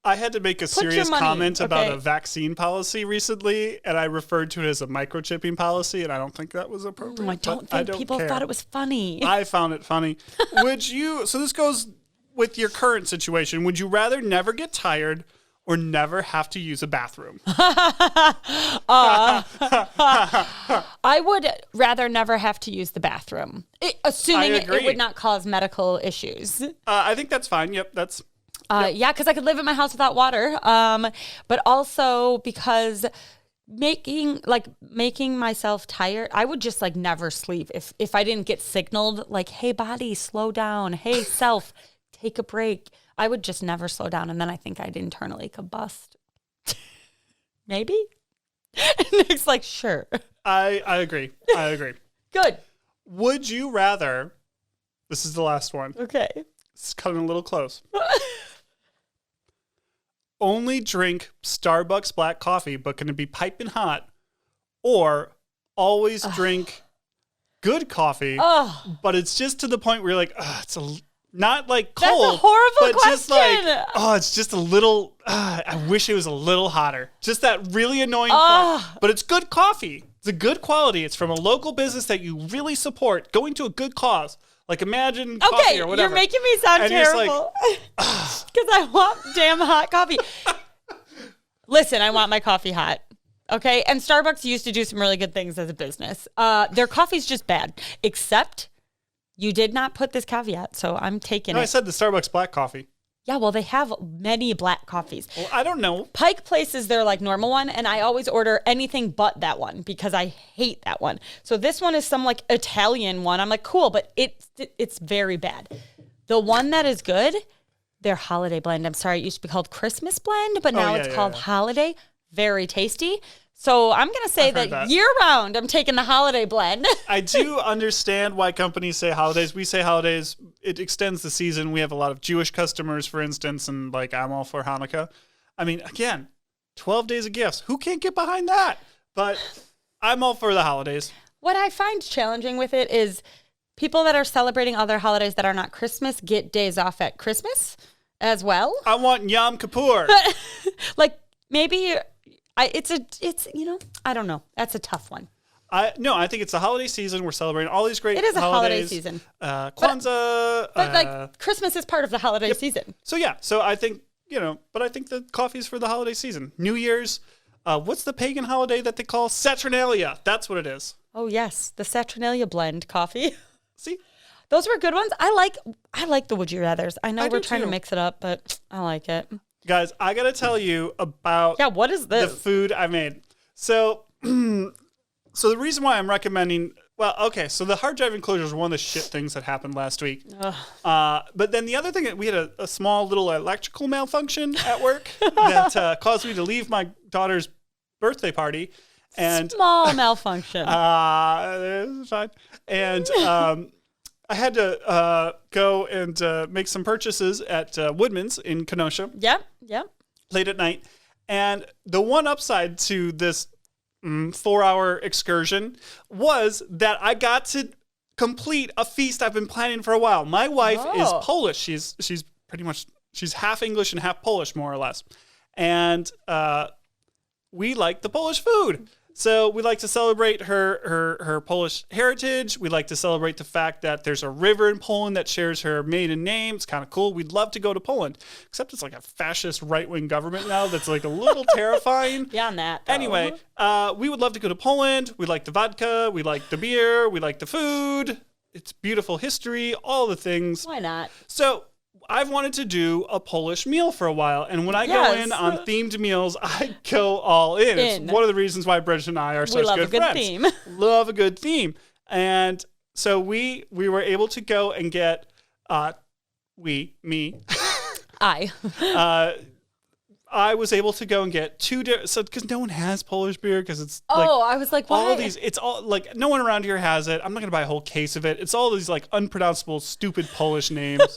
I had to make a serious comment about a vaccine policy recently, and I referred to it as a microchipping policy, and I don't think that was appropriate. I don't think people thought it was funny. I found it funny. So this goes with your current situation. Would you rather never get tired or never have to use a bathroom? I would rather never have to use the bathroom, assuming it would not cause medical issues. I think that's fine. Yep, that's... Yeah, because I could live in my house without water. But also because making myself tired, I would just never sleep if I didn't get signaled hey body, slow down. Hey self, take a break. I would just never slow down, and then I think I'd internally combust. Maybe. Nick's sure. I agree. Good. Would you rather This is the last one. Okay. It's cutting a little close. Only drink Starbucks black coffee, but can it be piping hot? Or always drink good coffee, but it's just to the point where you're like, it's not like cold. That's a horrible but question. Just like, it's just a little, I wish it was a little hotter. Just that really annoying part. But it's good coffee. It's a good quality. It's from a local business that you really support, going to a good cause. Like imagine coffee or whatever. You're making me sound terrible. Because I want damn hot coffee. Listen, I want my coffee hot. Okay? And Starbucks used to do some really good things as a business. Their coffee's just bad. Except you did not put this caveat, so I'm taking it. I said the Starbucks black coffee. Yeah, well, they have many black coffees. Well, I don't know. Pike Place is their like normal one, and I always order anything but that one because I hate that one. So this one is some like Italian one. I'm like, cool, but it's very bad. The one that is good, their holiday blend. I'm sorry, it used to be called Christmas blend, but now it's called holiday. Very tasty. So I'm going to say that year-round, I'm taking the holiday blend. I do understand why companies say holidays. We say holidays. It extends the season. We have a lot of Jewish customers, for instance, and like I'm all for Hanukkah. I mean, again, 12 days of gifts. Who can't get behind that? But I'm all for the holidays. What I find challenging with it is people that are celebrating other holidays that are not Christmas get days off at Christmas as well. I want Yom Kippur. Like maybe... It's I don't know. That's a tough one. I think it's the holiday season. We're celebrating all these great holidays. It is a holiday season. Kwanzaa. But like Christmas is part of the holiday season. So yeah, I think, but I think the coffee's for the holiday season. New Year's, what's the pagan holiday that they call Saturnalia? That's what it is. Oh yes, the Saturnalia blend coffee. See? Those were good ones. I like the Would You Rathers. I know we're trying to mix it up, but I like it. Guys, I got to tell you about what is this? The food I made. So the reason why I'm recommending, so the hard drive enclosure is one of the shit things that happened last week. But then the other thing, we had a small little electrical malfunction at work that caused me to leave my daughter's birthday party. And small malfunction. It's fine. And I had to go and make some purchases at Woodman's in Kenosha. Yep. Late at night. And the one upside to this 4-hour excursion was that I got to complete a feast I've been planning for a while. My wife is Polish. She's pretty much, she's half English and half Polish, more or less. And we like the Polish food. So we like to celebrate her Polish heritage. We like to celebrate the fact that there's a river in Poland that shares her maiden name. It's kind of cool. We'd love to go to Poland, except it's like a fascist right-wing government now that's like a little terrifying. Beyond that, though. Anyway, we would love to go to Poland. We like the vodka. We like the beer. We like the food. It's beautiful history, all the things. Why not? So I've wanted to do a Polish meal for a while, and when I go in on themed meals, I go all in. It's one of the reasons why Bridget and I are such good friends. Theme. Love a good theme. And so we were able to go and get, I was able to go and get two different, so because no one has Polish beer, because it's I was like, why? All these, it's all like, no one around here has it. I'm not going to buy a whole case of it. It's all these like unpronounceable, stupid Polish names.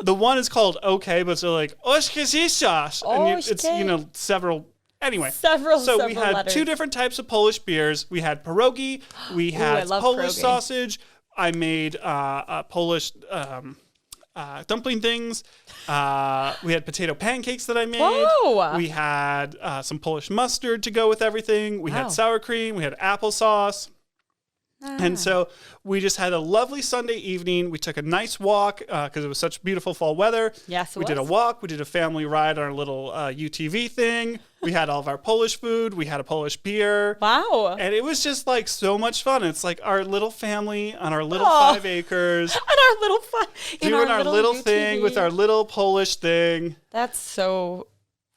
The one is called OK, but they're like, Oshkazishash. And it's, several. Anyway. Several we had letters. two different types of Polish beers. We had pierogi. We had Polish sausage. I made Polish dumpling things. We had potato pancakes that I made. Whoa. We had some Polish mustard to go with everything. We had sour cream. We had applesauce. And so we just had a lovely Sunday evening. We took a nice walk because it was such beautiful fall weather. Yes, we did a walk. We did a family ride on our little UTV thing. We had all of our Polish food. We had a Polish beer. Wow. And it was just like so much fun. It's like our little family on our little 5 acres. On our little fun. Doing our little thing with our little Polish thing. That's so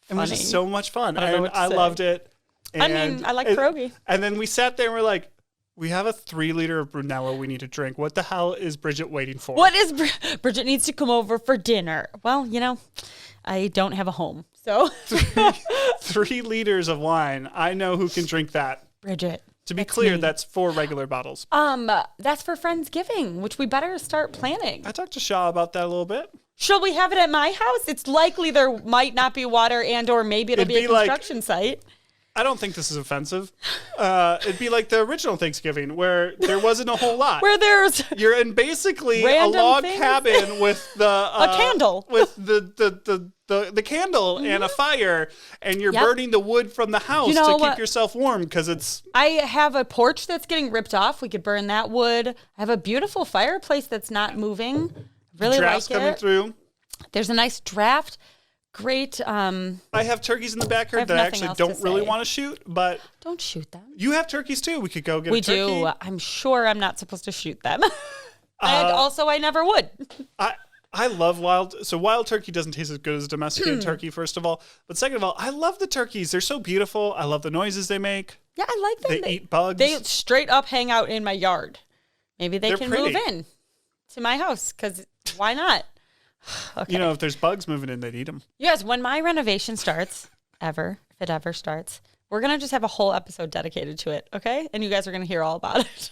funny. It was just so much fun. And I loved it. And I like pierogi. And then we sat there and we're like, we have a 3-liter of Brunello we need to drink. What the hell is Bridget waiting for? What is Bridget needs to come over for dinner? Well, I don't have a home, so 3 liters of wine. I know who can drink that. Bridget. To be clear, that's 4 regular bottles. That's for Friendsgiving, which we better start planning. I talked to Shaw about that a little bit. Should we have it at my house? It's likely there might not be water and or maybe it'll be a construction site. I don't think this is offensive. It'd be like the original Thanksgiving where there wasn't a whole lot. You're in basically a log cabin with a candle. With the candle and a fire, and you're burning the wood from the house to keep yourself warm because it's... I have a porch that's getting ripped off. We could burn that wood. I have a beautiful fireplace that's not moving. Really Drafts like it. coming through. There's a nice draft. Great. I have turkeys in the backyard that I actually don't really want to shoot, but... Don't shoot them. You have turkeys too. We could go get a turkey. We do. I'm sure I'm not supposed to shoot them. And also, I never would. I love wild turkey doesn't taste as good as domesticated turkey, first of all. But second of all, I love the turkeys. They're so beautiful. I love the noises they make. Yeah, I like them. They eat bugs. They straight up hang out in my yard. Maybe they're can pretty. Move in to my house because why not? Okay. If there's bugs moving in, they'd eat them. Yes, when my renovation starts, if it ever starts, we're going to just have a whole episode dedicated to it, okay? And you guys are going to hear all about it.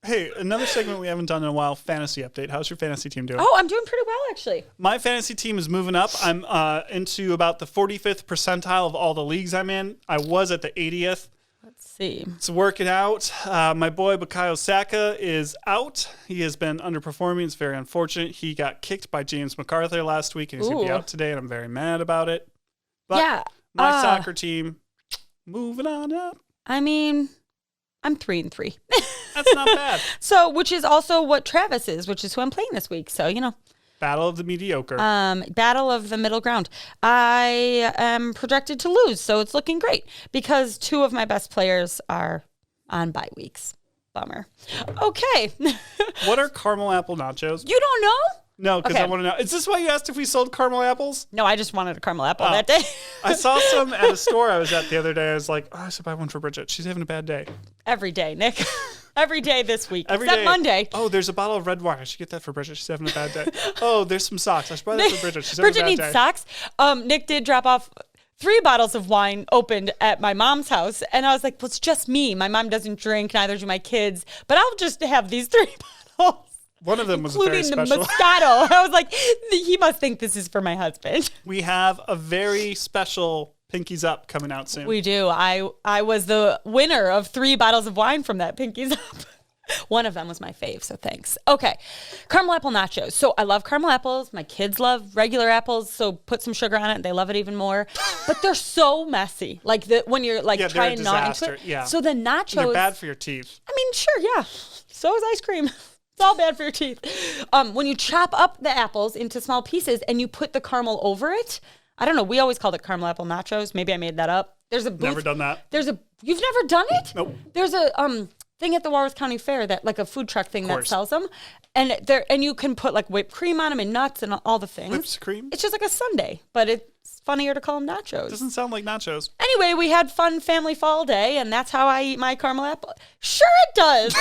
Hey, another segment we haven't done in a while, fantasy update. How's your fantasy team doing? Oh, I'm doing pretty well, actually. My fantasy team is moving up. I'm into about the 45th percentile of all the leagues I'm in. I was at the 80th. Let's see. It's working out. My boy Bukayo Saka is out. He has been underperforming. It's very unfortunate. He got kicked by James MacArthur last week, and he's going to be out today, and I'm very mad about it. But my soccer team, moving on up. I mean, I'm 3-3. That's not bad. So, which is also what Travis is, which is who I'm playing this week. So, Battle of the mediocre. Battle of the middle ground. I am projected to lose, so it's looking great because 2 of my best players are on bye weeks. Bummer. Okay. What are caramel apple nachos? You don't know? No, because I want to know. Is this why you asked if we sold caramel apples? No, I just wanted a caramel apple that day. I saw some at a store I was at the other day. I was like, I should buy one for Bridget. She's having a bad day. Every day, Nick. Every day this week. Except Monday. Oh, there's a bottle of red wine. I should get that for Bridget. She's having a bad day. Oh, there's some socks. I should buy that for Bridget. She's having a bad day. Bridget needs socks. Nick did drop off 3 bottles of wine opened at my mom's house. And I was like, well, it's just me. My mom doesn't drink. Neither do my kids. But I'll just have these 3 bottles. One of them was very special. Including the Moscato. I was like, he must think this is for my husband. We have a very special Pinkies Up coming out soon. We do. I was the winner of 3 bottles of wine from that Pinkies Up. One of them was my fave, so thanks. Okay, caramel apple nachos. So I love caramel apples. My kids love regular apples, so put some sugar on it. They love it even more. But they're so messy. Like when you're trying to gnaw into it. Yeah. So the nachos. They're bad for your teeth. I mean, sure, yeah. So is ice cream. It's all bad for your teeth. When you chop up the apples into small pieces and you put the caramel over it, I don't know. We always called it caramel apple nachos. Maybe I made that up. There's a booth. Never done that. You've never done it? Nope. There's a thing at the Walworth County Fair that like a food truck thing that sells them, and you can put like whipped cream on them and nuts and all the things. Whipped cream. It's just like a sundae, but it's funnier to call them nachos. Doesn't sound like nachos. Anyway, we had fun family fall day, and that's how I eat my caramel apple. Sure, it does.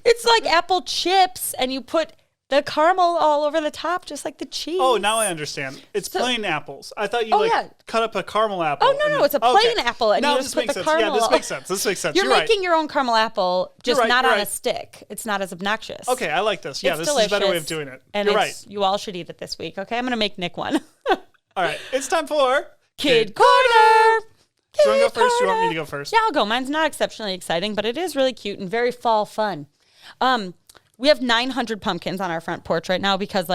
It's like apple chips, and you put the caramel all over the top, just like the cheese. Oh, now I understand. It's plain apples. I thought you cut up a caramel apple. Oh, no, it's a plain apple, and you just put the caramel. Yeah, this makes sense. This makes sense. You're making your own caramel apple, just not on a stick. It's not as obnoxious. Okay, I like this. Yeah, this is a better way of doing it. And you're right. You all should eat it this week, okay? I'm going to make Nick one. All right, it's time for Kid Corner. Do you want to go first? Do you want me to go first? Yeah, I'll go. Mine's not exceptionally exciting, but it is really cute and very fall fun. We have 900 pumpkins on our front porch right now because,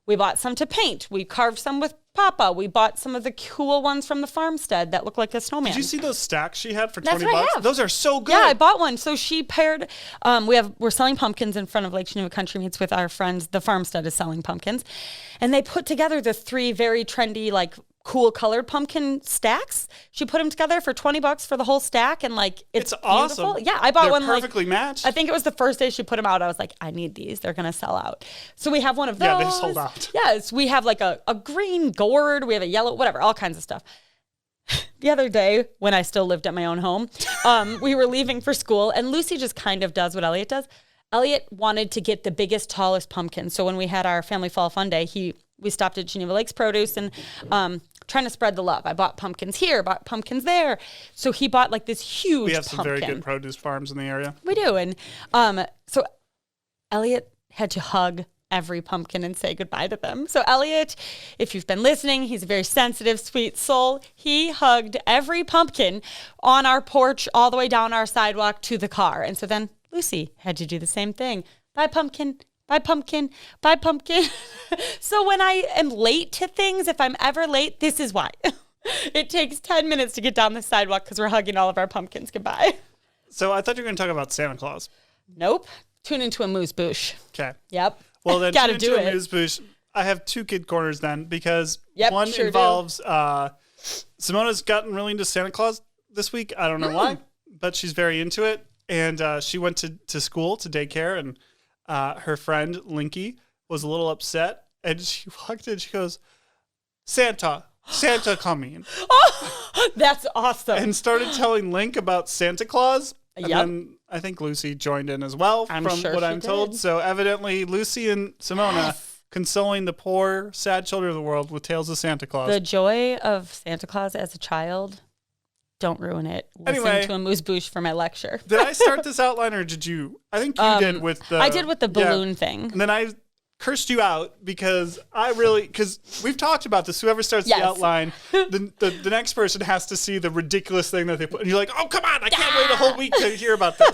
we bought some to paint. We carved some with Papa. We bought some of the cool ones from the farmstead that look like a snowman. Did you see those stacks she had for $20? That's what I have. Those are so good. Yeah, I bought one. So she paired. We're selling pumpkins in front of Lake Geneva Country Meets with our friends. The farmstead is selling pumpkins, and they put together the 3 very trendy, cool colored pumpkin stacks. She put them together for $20 for the whole stack, and it's awesome. Beautiful. Yeah, I bought one perfectly matched. I think it was the first day she put them out. I was like, I need these. They're gonna sell out. So we have one of those. Yeah, they sold out. Yes, we have a green gourd. We have a yellow, whatever, all kinds of stuff. The other day, when I still lived at my own home, we were leaving for school, and Lucy just kind of does what Elliot does. Elliot wanted to get the biggest, tallest pumpkin. So when we had our family fall fun day, we stopped at Geneva Lakes Produce and trying to spread the love. I bought pumpkins here, bought pumpkins there. So he bought like this huge We have some pumpkin. very good produce farms in the area. We do. And so Elliot had to hug every pumpkin and say goodbye to them. So Elliot, if you've been listening, he's a very sensitive, sweet soul. He hugged every pumpkin on our porch all the way down our sidewalk to the car. And so then Lucy had to do the same thing. Bye, pumpkin. Bye, pumpkin. Bye, pumpkin. So when I am late to things, if I'm ever late, this is why. It takes 10 minutes to get down the sidewalk because we're hugging all of our pumpkins goodbye. So I thought you were going to talk about Santa Claus. Nope. Tune into a moose bouche. Okay. Yep. Well, then Gotta do it. News Boosh. I have 2 kid corners then because one sure involves Simona's gotten really into Santa Claus this week. I don't know why, but she's very into it. And she went to school, to daycare, and her friend Linky was a little upset. And she walked in, she goes, Santa coming. Oh, that's awesome. And started telling Link about Santa Claus. And then I think Lucy joined in as well, from what I'm told. So evidently, Lucy and Simona consoling the poor, sad children of the world with tales of Santa Claus. The joy of Santa Claus as a child, don't ruin it. Listen to a moose bouche for my lecture. Did I start this outline, or did you? I think you did with the... I did with the balloon thing. And then I cursed you out because we've talked about this. Whoever starts the outline, the next person has to see the ridiculous thing that they put. And you're like, oh, come on, I can't wait a whole week to hear about this.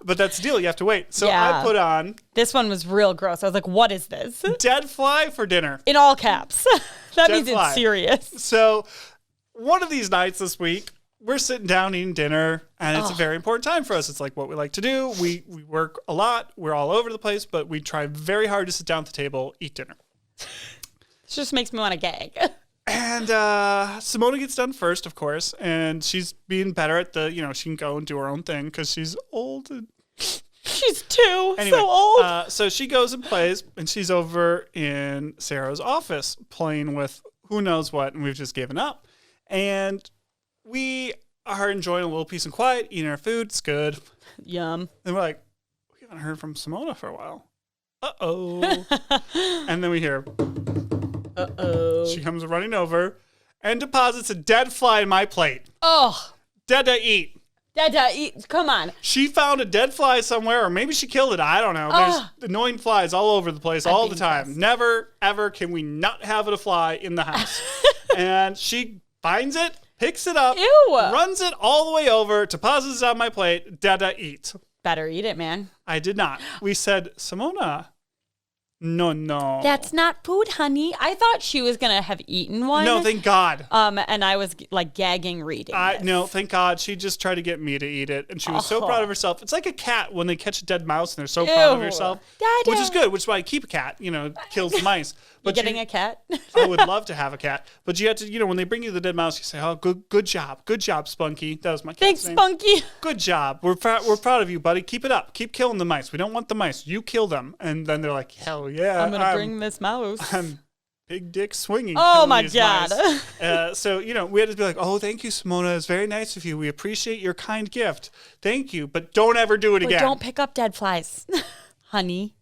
But that's the deal. You have to wait. So I put on... This one was real gross. I was like, what is this? Dead fly for dinner. In all caps. That means it's serious. So one of these nights this week, we're sitting down eating dinner, and it's a very important time for us. It's like what we like to do. We work a lot. We're all over the place, but we try very hard to sit down at the table, eat dinner. This just makes me want to gag. And Simona gets done first, of course, and she's being better at she can go and do her own thing because she's old. And she's 2, anyway, so old. So she goes and plays, and she's over in Sarah's office playing with who knows what, and we've just given up. And we are enjoying a little peace and quiet, eating our food. It's good. Yum. And we're like, we haven't heard from Simona for a while. Uh-oh. And then we hear, uh-oh. She comes running over and deposits a dead fly in my plate. Oh. Dead to eat. Dead to eat. Come on. She found a dead fly somewhere, or maybe she killed it. I don't know. There's annoying flies all over the place all the time. Yes. Never, ever can we not have a fly in the house. And she finds it, picks it up, runs it all the way over, deposits it on my plate, Dada eat. Better eat it, man. I did not. We said, Simona, no. That's not food, honey. I thought she was going to have eaten one. No, thank God. And I was like gagging reading this. No, thank God. She just tried to get me to eat it. And she was so proud of herself. It's like a cat when they catch a dead mouse and they're so proud of herself. Dada. Which is good, which is why I keep a cat, kills the mice. But getting a cat? I would love to have a cat. But you have to, when they bring you the dead mouse, you say, oh, good job. Good job, Spunky. That was my cat's name. Thanks, Spunky. Good job. We're proud of you, buddy. Keep it up. Keep killing the mice. We don't want the mice. You kill them. And then they're like, hell yeah. I'm going to bring this mouse. I'm big dick swinging. Oh, my God. So, we had to be like, oh, thank you, Simona. It's very nice of you. We appreciate your kind gift. Thank you. But don't ever do it again. Don't pick up dead flies, honey.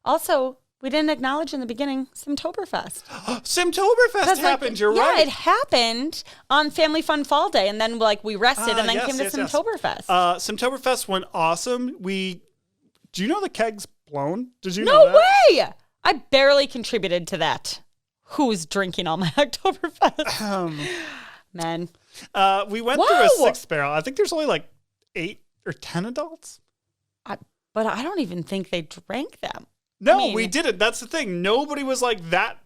Also, we didn't acknowledge in the beginning Simtoberfest. Simtoberfest happened. You're right. Yeah, it happened on Family Fun Fall Day. And then we rested and then came to Simtoberfest. Simtoberfest went awesome. Do you know the keg's blown? Did you know that? No way. I barely contributed to that. Who's drinking all my Oktoberfest? Men. We went through a 6th barrel. I think there's only like 8 or 10 adults. But I don't even think they drank them. No, we didn't. That's the thing. Nobody was like that.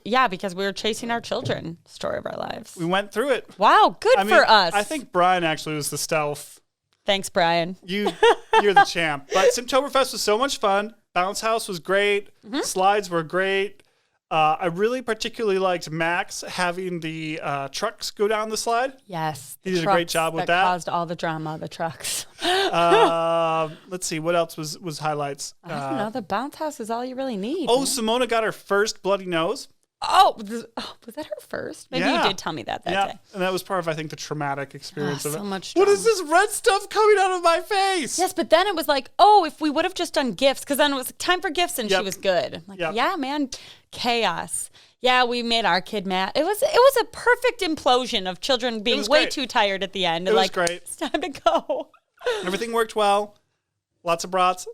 Yeah, because we were chasing our children. Story of our lives. We went through it. Wow, good for us. I think Brian actually was the stealth. Thanks, Brian. You're the champ. But Simtoberfest was so much fun. Bounce house was great. Mm-hmm. Slides were great. I really particularly liked Max having the trucks go down the slide. Yes. He did a great job with that. Caused all the drama, the trucks. Let's see. What else was highlights? I don't know. The bounce house is all you really need. Oh, man. Simona got her first bloody nose. Oh, was that her first? Maybe you did tell me that day. And that was part of, I think, the traumatic experience of it. So much drama. What is this red stuff coming out of my face? Yes, but then it was like, if we would have just done gifts, because then it was time for gifts and she was good. I'm like, yeah, man, chaos. Yeah, we made our kid mad. It was a perfect implosion of children being way great. too tired at the end. It was great. It's time to go. Everything worked well. Lots of brats.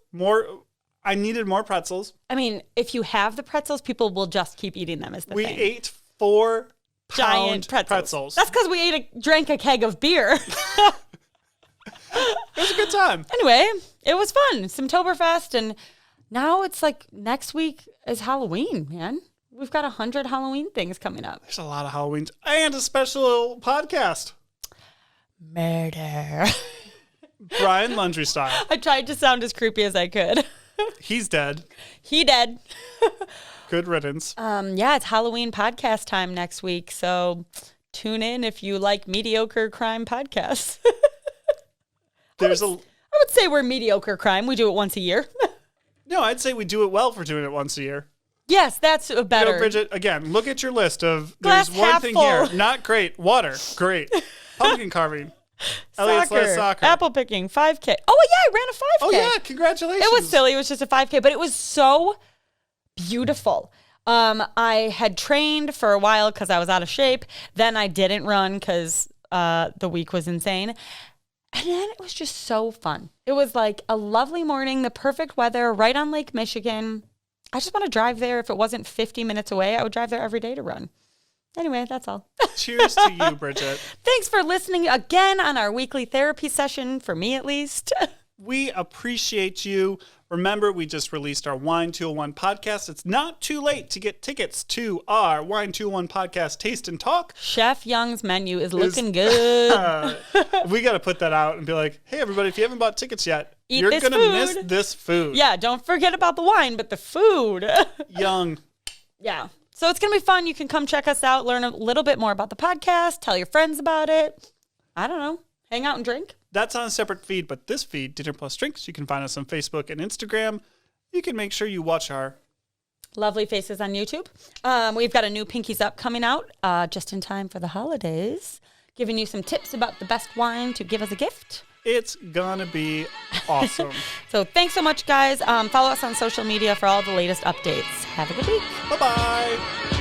I needed more pretzels. I mean, if you have the pretzels, people will just keep eating them. Is the We thing. ate 4 Giant pretzels. That's because we drank a keg of beer. It was a good time. Anyway, it was fun. Simtoberfest, and now it's like next week is Halloween, man. We've got 100 Halloween things coming up. There's a lot of Halloweens and a special podcast. Murder. Brian Laundrie style. I tried to sound as creepy as I could. He's dead. He dead. Good riddance. Yeah, it's Halloween podcast time next week, so tune in if you like mediocre crime podcasts. I would say we're mediocre crime. We do it once a year. No, I'd say we do it well for doing it once a year. Yes, that's better. You know, Bridget, again, look at your list of, Glass there's one half thing full. here. Not great. Water. Great. Pumpkin carving. Elliot's last soccer. Apple picking, 5K. Oh, yeah, I ran a 5K. Oh, yeah, congratulations. It was silly. It was just a 5K, but it was so beautiful. I had trained for a while because I was out of shape. Then I didn't run because the week was insane. And then it was just so fun. It was like a lovely morning, the perfect weather, right on Lake Michigan. I just want to drive there. If it wasn't 50 minutes away, I would drive there every day to run. Anyway, that's all. Cheers to you, Bridget. Thanks for listening again on our weekly therapy session, for me at least. We appreciate you. Remember, we just released our Wine 201 podcast. It's not too late to get tickets to our Wine 201 podcast, Taste and Talk. Chef Young's menu is looking good. We got to put that out and be like, hey, everybody, if you haven't bought tickets yet, Eat you're this going to food. miss this food. Yeah, don't forget about the wine, but the food. Young. Yeah. So it's going to be fun. You can come check us out, learn a little bit more about the podcast, tell your friends about it. I don't know. Hang out and drink. That's on a separate feed, but this feed, Dinner Plus Drinks, you can find us on Facebook and Instagram. You can make sure you watch our lovely faces on YouTube. We've got a new Pinkies Up coming out just in time for the holidays, giving you some tips about the best wine to give as a gift. It's gonna be awesome. So thanks so much, guys. Follow us on social media for all the latest updates. Have a good week. Bye-bye.